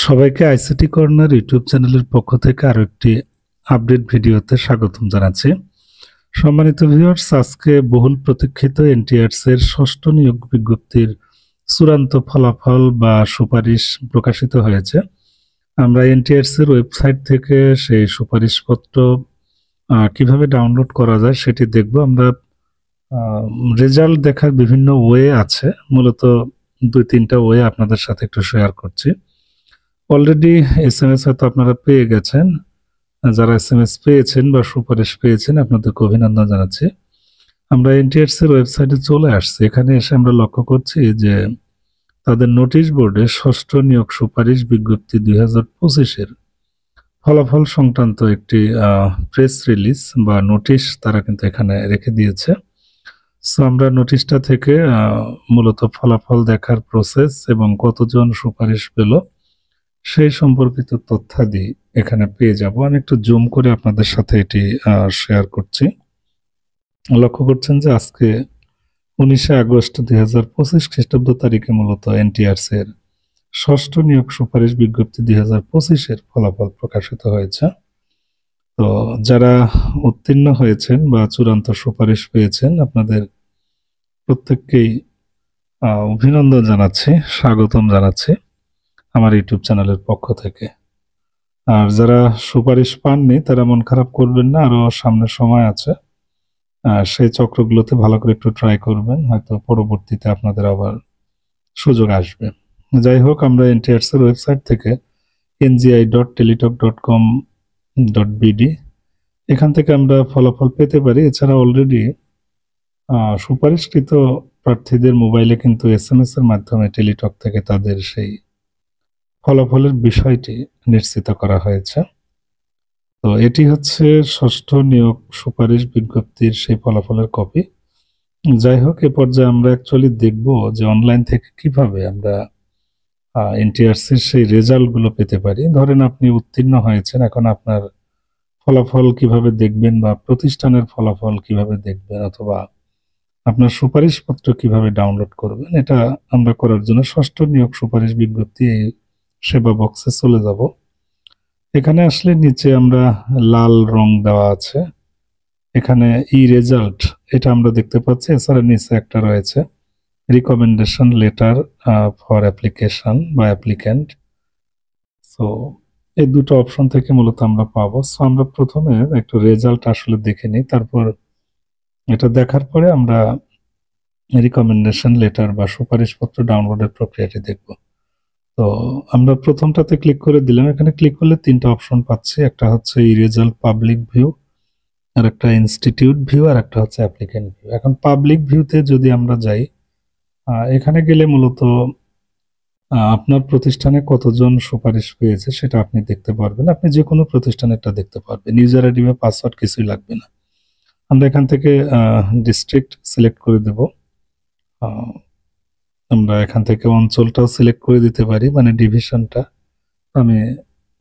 সবাইকে ICT corner YouTube চ্যানেলের পক্ষ থেকে আরো একটি আপডেট ভিডিওতে স্বাগতম জানাচ্ছি। সম্মানিত ভিউয়ার্স, আজকে বহুল প্রতীক্ষিত এনটিআরসি এর ষষ্ঠ নিয়োগ বিজ্ঞপ্তির চূড়ান্ত ফলাফল বা সুপারিশ প্রকাশিত হয়েছে। আমরা এনটিআরসি এর ওয়েবসাইট থেকে সেই সুপারিশপত্র কিভাবে ডাউনলোড করা যায় সেটি দেখব। আমরা রেজাল্ট দেখার বিভিন্ন ওয়ে আছে, মূলত 2-3টা ওয়ে আপনাদের সাথে একটু শেয়ার করছি। অলরেডি এসএমএস হয়তো আপনারা পেয়ে গেছেন। যারা এসএমএস পেয়েছেন বা সুপারিশ পেয়েছেন আপনাদেরকে অভিনন্দন জানাচ্ছি। আমরা এনটিআরসি এর ওয়েবসাইটে চলে আসছি। এখানে এসে আমরা লক্ষ্য করছি যে তাদের নোটিশ বোর্ডে ষষ্ঠ নিয়োগ সুপারিশ বিজ্ঞপ্তি 2025-এর ফলাফল সংক্রান্ত একটি প্রেস রিলিজ বা নোটিশ তারা কিন্তু এখানে রেখে দিয়েছে। সো আমরা নোটিশটা থেকে মূলত ফলাফল দেখার প্রসেস এবং কতজন সুপারিশ পেল সেই সম্পর্কিত তথ্যাদি এখানে পেয়ে যাব। আমি একটু জুম করে আপনাদের সাথে এটি শেয়ার করছি। লক্ষ্য করছেন যে আজকে 19শে আগস্ট 2025 খ্রিস্টাব্দ তারিখে মূলত এনটিআরসি এর ষষ্ঠ নিয়োগ সুপারিশ বিজ্ঞপ্তি 2025-এর ফলাফল প্রকাশিত হয়েছে। তো যারা উত্তীর্ণ হয়েছেন বা চূড়ান্ত সুপারিশ পেয়েছেন আপনাদের প্রত্যেককেই অভিনন্দন জানাচ্ছি, স্বাগতম জানাচ্ছি আমার ইউটিউব চ্যানেলের পক্ষ থেকে। আর যারা সুপারিশ পাননি তারা মন খারাপ করবেন না, আরো সামনে সময় আছে। সেই চক্রগুলোতে ভালো করে একটু ট্রাই করবেন, হয়তো পরবর্তীতে আপনাদের আবার সুযোগ আসবে। যাই হোক, আমরা এনটিআরসি এর ওয়েবসাইট থেকে ngi.teletalk.com.bd এখান থেকে আমরা ফলাফল পেতে পারি। এছাড়া অলরেডি সুপারিশকৃত প্রার্থীদের মোবাইলে কিন্তু এসএমএস এর মাধ্যমে টেলিটক থেকে তাদের সেই ফলাফলের বিষয়টি নিশ্চিত করা হয়েছে। তো এটি হচ্ছে ষষ্ঠ নিয়োগ সুপারিশ বিজ্ঞপ্তির সেই ফলাফলের কপি। যাই হোক, এ পর্যায়ে আমরা অ্যাকচুয়ালি দেখব যে অনলাইন থেকে কিভাবে আমরা এনটিআরসির সেই রেজাল্টগুলো পেতে পারি। ধরেন আপনি উত্তীর্ণ হয়েছেন, এখন আপনার ফলাফল কিভাবে দেখবেন বা প্রতিষ্ঠানের ফলাফল কিভাবে দেখবেন অথবা আপনার সুপারিশপত্র কিভাবে ডাউনলোড করবেন, এটা আমরা করার জন্য ষষ্ঠ নিয়োগ সুপারিশ বিজ্ঞপ্তি এই সেবা বক্সে চলে যাব। এখানে আসলে নিচে আমরা লাল রং দেওয়া আছে, এখানে ই রেজাল্ট এটা আমরা দেখতে পাচ্ছি। এছাড়া নিচে একটা রয়েছে রিকমেন্ডেশন লেটার ফর অ্যাপ্লিকেশন বা অ্যাপ্লিক্যান্ট। সো এই দুটো অপশন থেকে মূলত আমরা পাবো। সো আমরা প্রথমে একটু রেজাল্ট আসলে দেখে নিই, তারপর এটা দেখার পরে আমরা রিকমেন্ডেশন লেটার বা সুপারিশপত্র ডাউনলোডের প্রক্রিয়াটি দেখব। তো আমরা প্রথমটাতে ক্লিক করে দিলাম। এখানে ক্লিক করলে 3টা অপশন পাচ্ছি, একটা হচ্ছে ই রেজাল্ট পাবলিক ভিউ, আর একটা ইনস্টিটিউট ভিউ, আর একটা হচ্ছে অ্যাপ্লিক্যান্ট ভিউ। এখন পাবলিক ভিউতে যদি আমরা যাই, এখানে গেলে মূলত আপনার প্রতিষ্ঠানে কতজন সুপারিশ পেয়েছে সেটা আপনি দেখতে পারবেন। আপনি যে কোনো প্রতিষ্ঠানেরটা দেখতে পারবেন, ইউজার আইডি বা পাসওয়ার্ড কিছুই লাগবে না। আমরা এখান থেকে ডিস্ট্রিক্ট সিলেক্ট করে দেব। আমরা এখান থেকে অঞ্চলটাও সিলেক্ট করে দিতে পারি, মানে ডিভিশনটা। আমি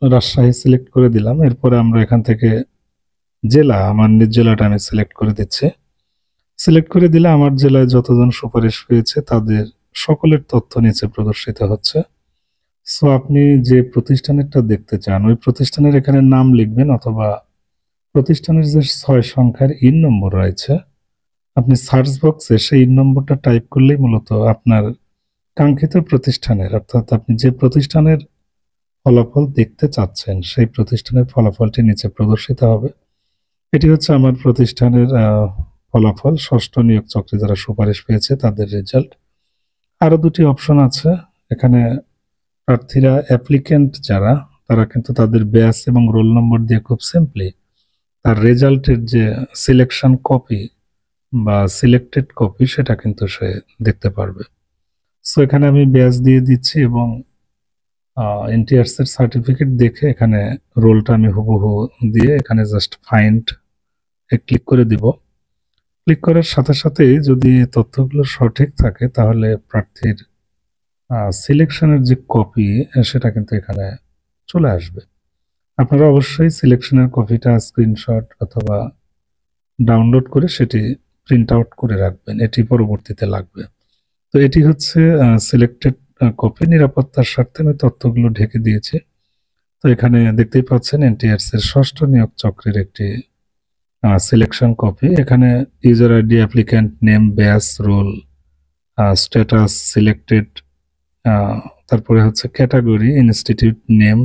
রাজশাহী সিলেক্ট করে দিলাম। এরপরে আমরা এখান থেকে জেলা, আমার নিজ জেলাটা আমি সিলেক্ট করে দিচ্ছি। সিলেক্ট করে দিলে আমার জেলায় যতজন সুপারিশ পেয়েছে তাদের সকলের তথ্য নিচে প্রদর্শিত হচ্ছে। সো আপনি যে প্রতিষ্ঠানেরটা দেখতে চান ওই প্রতিষ্ঠানের এখানে নাম লিখবেন, অথবা প্রতিষ্ঠানের যে 6 সংখ্যার ইন নম্বর রয়েছে আপনি সার্চ বক্সে সেই ইন নম্বরটা টাইপ করলেই মূলত আপনার কাঙ্ক্ষিত প্রতিষ্ঠানের, অর্থাৎ আপনি যে প্রতিষ্ঠানের ফলাফল দেখতে চাচ্ছেন সেই প্রতিষ্ঠানের ফলাফলটি নিচে প্রদর্শিত হবে। এটি হচ্ছে আমার প্রতিষ্ঠানের ফলাফল, ষষ্ঠ নিয়োগ চক্রে যারা সুপারিশ পেয়েছে তাদের রেজাল্ট। আরো 2টি অপশন আছে এখানে। প্রার্থীরা অ্যাপ্লিক্যান্ট যারা, তারা কিন্তু তাদের ব্যাচ এবং রোল নম্বর দিয়ে খুব সিম্পলি তার রেজাল্টের যে সিলেকশন কপি বা সিলেক্টেড কপি সেটা কিন্তু সে দেখতে পারবে। সো এখানে আমি ব্যাচ দিয়ে দিচ্ছি এবং এনটিআরসি এর সার্টিফিকেট দেখে এখানে রোলটা আমি হুবহু দিয়ে এখানে জাস্ট ফাইন্ড এ ক্লিক করে দিব। ক্লিক করার সাথে সাথেই যদি তথ্যগুলো সঠিক থাকে তাহলে প্রার্থীর সিলেকশনের যে কপি সেটা কিন্তু এখানে চলে আসবে। আপনারা অবশ্যই সিলেকশনের কপিটা স্ক্রিনশট অথবা ডাউনলোড করে সেটি প্রিন্ট আউট করে রাখবেন, এটি পরবর্তীতে লাগবে। তো এটি হচ্ছে সিলেক্টেড কপি। নিরাপত্তার স্বার্থে আমি তথ্যগুলো ঢেকে দিয়েছি। তো এখানে দেখতেই পাচ্ছেন এনটিআরসি এর ষষ্ঠ নিয়োগ চক্রের একটি সিলেকশন কপি। এখানে user ID, applicant name, batch, roll, status, selected, তারপরে হচ্ছে category, institute name,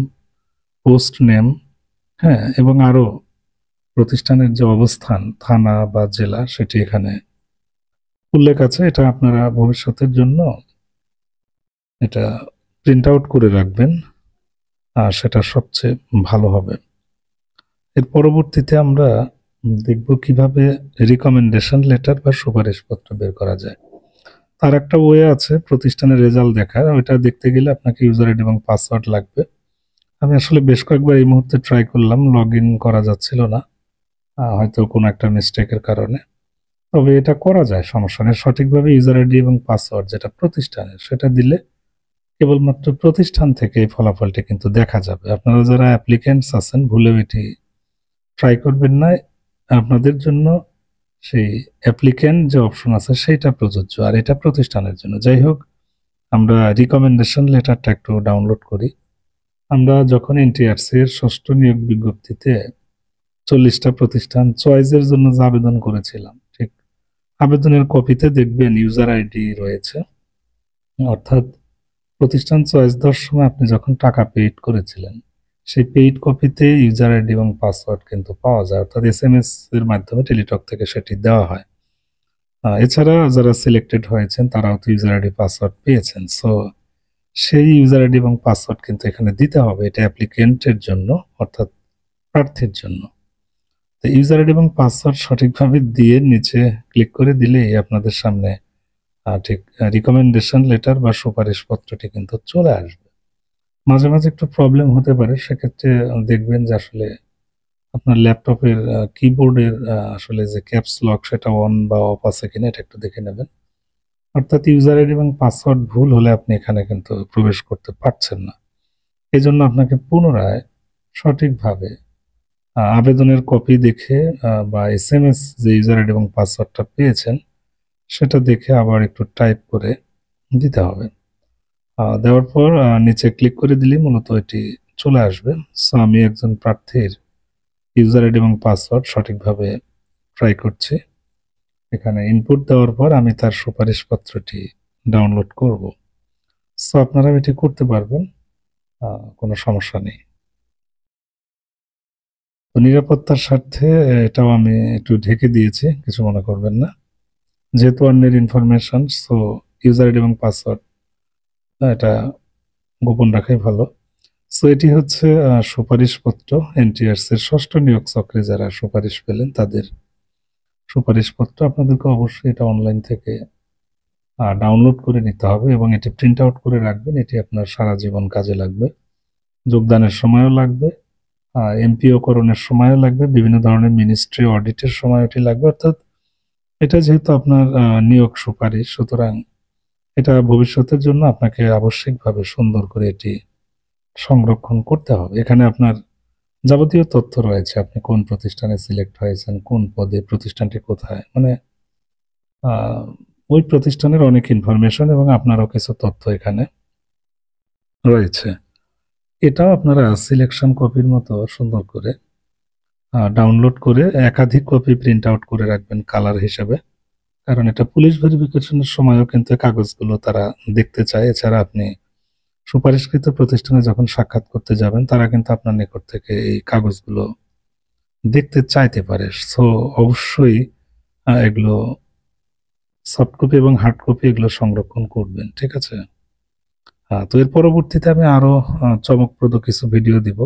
post name, হ্যাঁ, এবং আরো প্রতিষ্ঠানের যে অবস্থান থানা বা জেলা সেটি এখানে উল্লেখ আছে। এটা আপনারা ভবিষ্যতের জন্য এটা প্রিন্ট আউট করে রাখবেন, আর সেটা সবচেয়ে ভালো হবে। এর পরবর্তীতে আমরা দেখব কিভাবে রিকমেন্ডেশন লেটার বা সুপারিশপত্র বের করা যায়। তার একটা ওয়ে আছে প্রতিষ্ঠানের রেজাল্ট দেখার। ওইটা দেখতে গেলে আপনাকে ইউজার আইডি এবং পাসওয়ার্ড লাগবে। আমি আসলে বেশ কয়েকবার এই মুহূর্তে ট্রাই করলাম, লগ ইন করা যাচ্ছিল না, হয়তো কোনো একটা মিস্টেকের কারণে। তবে এটা করা যায়, সমস্যা নেই। সঠিকভাবে ইউজার আইডি এবং পাসওয়ার্ড যেটা প্রতিষ্ঠানের সেটা দিলে কেবলমাত্র প্রতিষ্ঠান থেকে এই ফলাফলটি কিন্তু দেখা যাবে। আপনারা যারা অ্যাপ্লিক্যান্টস আছেন ভুলেও এটি ট্রাই করবেন না। আপনাদের জন্য সেই অ্যাপ্লিক্যান্ট যে অপশন আছে সেইটা প্রযোজ্য, আর এটা প্রতিষ্ঠানের জন্য। যাই হোক, আমরা রিকমেন্ডেশন লেটারটা একটু ডাউনলোড করি। আমরা যখন এনটিআরসি এর ষষ্ঠ নিয়োগ বিজ্ঞপ্তিতে 40টা প্রতিষ্ঠান চয়েসের জন্য যে আবেদন করেছিলাম, ঠিক আবেদনের কপিতে দেখবেন ইউজার আইডি রয়েছে, অর্থাৎ প্রতিষ্ঠান চয়েস দেওয়ার সময় আপনি যখন টাকা পেইড করেছিলেন সেই পেইড কপিতে ইউজার আইডি এবং পাসওয়ার্ড কিন্তু পাওয়া যায়, অর্থাৎ এসএমএস এর মাধ্যমে টেলিটক থেকে সেটি দেওয়া হয়। এছাড়া যারা সিলেক্টেড হয়েছেন তারাও তো ইউজার আইডি পাসওয়ার্ড পেয়েছেন। সো সেই ইউজার আইডি এবং পাসওয়ার্ড কিন্তু এখানে দিতে হবে। এটা অ্যাপ্লিকেন্টের জন্য, অর্থাৎ প্রার্থীর জন্য। তো ইউজার আইডি এবং পাসওয়ার্ড সঠিকভাবে দিয়ে নিচে ক্লিক করে দিলেই আপনাদের সামনে ঠিক রিকমেন্ডেশন লেটার বা সুপারিশপত্রটি কিন্তু চলে আসবে। মাঝে মাঝে একটু প্রবলেম হতে পারে, সেক্ষেত্রে দেখবেন যে আসলে আপনার ল্যাপটপের কিবোর্ডের আসলে যে ক্যাপস লক সেটা অন বা অফ আছে কিনা এটা একটু দেখে নেবেন। অর্থাৎ ইউজার আইডি এবং পাসওয়ার্ড ভুল হলে আপনি এখানে কিন্তু প্রবেশ করতে পারছেন না। এই জন্য আপনাকে পুনরায় সঠিকভাবে আবেদনের কপি দেখে বা এসএমএস যে ইউজার আইডি এবং পাসওয়ার্ডটা পেয়েছেন সেটা দেখে আবার একটু টাইপ করে দিতে হবে। দেওয়ার পর নিচে ক্লিক করে দিলেই মূলত এটি চলে আসবে। সো আমি একজন প্রার্থীর ইউজার আইডি এবং পাসওয়ার্ড সঠিকভাবে ট্রাই করছি। এখানে ইনপুট দেওয়ার পর আমি তার সুপারিশপত্রটি ডাউনলোড করব। সো আপনারা এটি করতে পারবেন, কোনো সমস্যা নেই। তো নিরাপত্তার স্বার্থে এটাও আমি একটু ঢেকে দিয়েছি, কিছু মনে করবেন না। যেহেতু অন্যের ইনফরমেশন, সো ইউজার আইডি এবং পাসওয়ার্ড এটা গোপন রাখাই ভালো। সো এটি হচ্ছে সুপারিশপত্র। এনটিআরসি এর ষষ্ঠ নিয়োগ চক্রে যারা সুপারিশ পেলেন তাদের সুপারিশপত্র। আপনাদেরকে অবশ্যই এটা অনলাইন থেকে ডাউনলোড করে নিতে হবে এবং এটি প্রিন্ট আউট করে রাখবেন। এটি আপনার সারা জীবন কাজে লাগবে। যোগদানের সময়ও লাগবে, এমপিও করণের সময়ও লাগবে, বিভিন্ন ধরনের মিনিস্ট্রি অডিটের সময় এটি লাগবে। অর্থাৎ এটা যেহেতু আপনার নিয়োগ সুপারিশ, সুতরাং এটা ভবিষ্যতের জন্য আপনাকে আবশ্যিকভাবে সুন্দর করে এটি সংরক্ষণ করতে হবে। এখানে আপনার যাবতীয় তথ্য রয়েছে, আপনি কোন প্রতিষ্ঠানে সিলেক্ট হয়েছেন, কোন পদে, প্রতিষ্ঠানটি কোথায়, মানে ওই প্রতিষ্ঠানের অনেক ইনফরমেশন এবং আপনারও কিছু তথ্য এখানে রয়েছে। এটাও আপনারা সিলেকশন কপির মতো সুন্দর করে ডাউনলোড করে একাধিক কপি প্রিন্ট আউট করে রাখবেন কালার হিসাবে, কারণ এটা পুলিশ ভেরিফিকেশনের সময়ও কিন্তু কাগজগুলো তারা দেখতে চায়। এছাড়া আপনি সুপারিশকৃত প্রতিষ্ঠানে যখন সাক্ষাৎ করতে যাবেন তারা কিন্তু আপনার নিকট থেকে এই কাগজগুলো দেখতে চাইতে পারে। সো অবশ্যই এগুলো সফট কপি এবং হার্ড কপি এগুলো সংরক্ষণ করবেন, ঠিক আছে? তো এর পরবর্তীতে আমি আরো চমকপ্রদ কিছু ভিডিও দিব।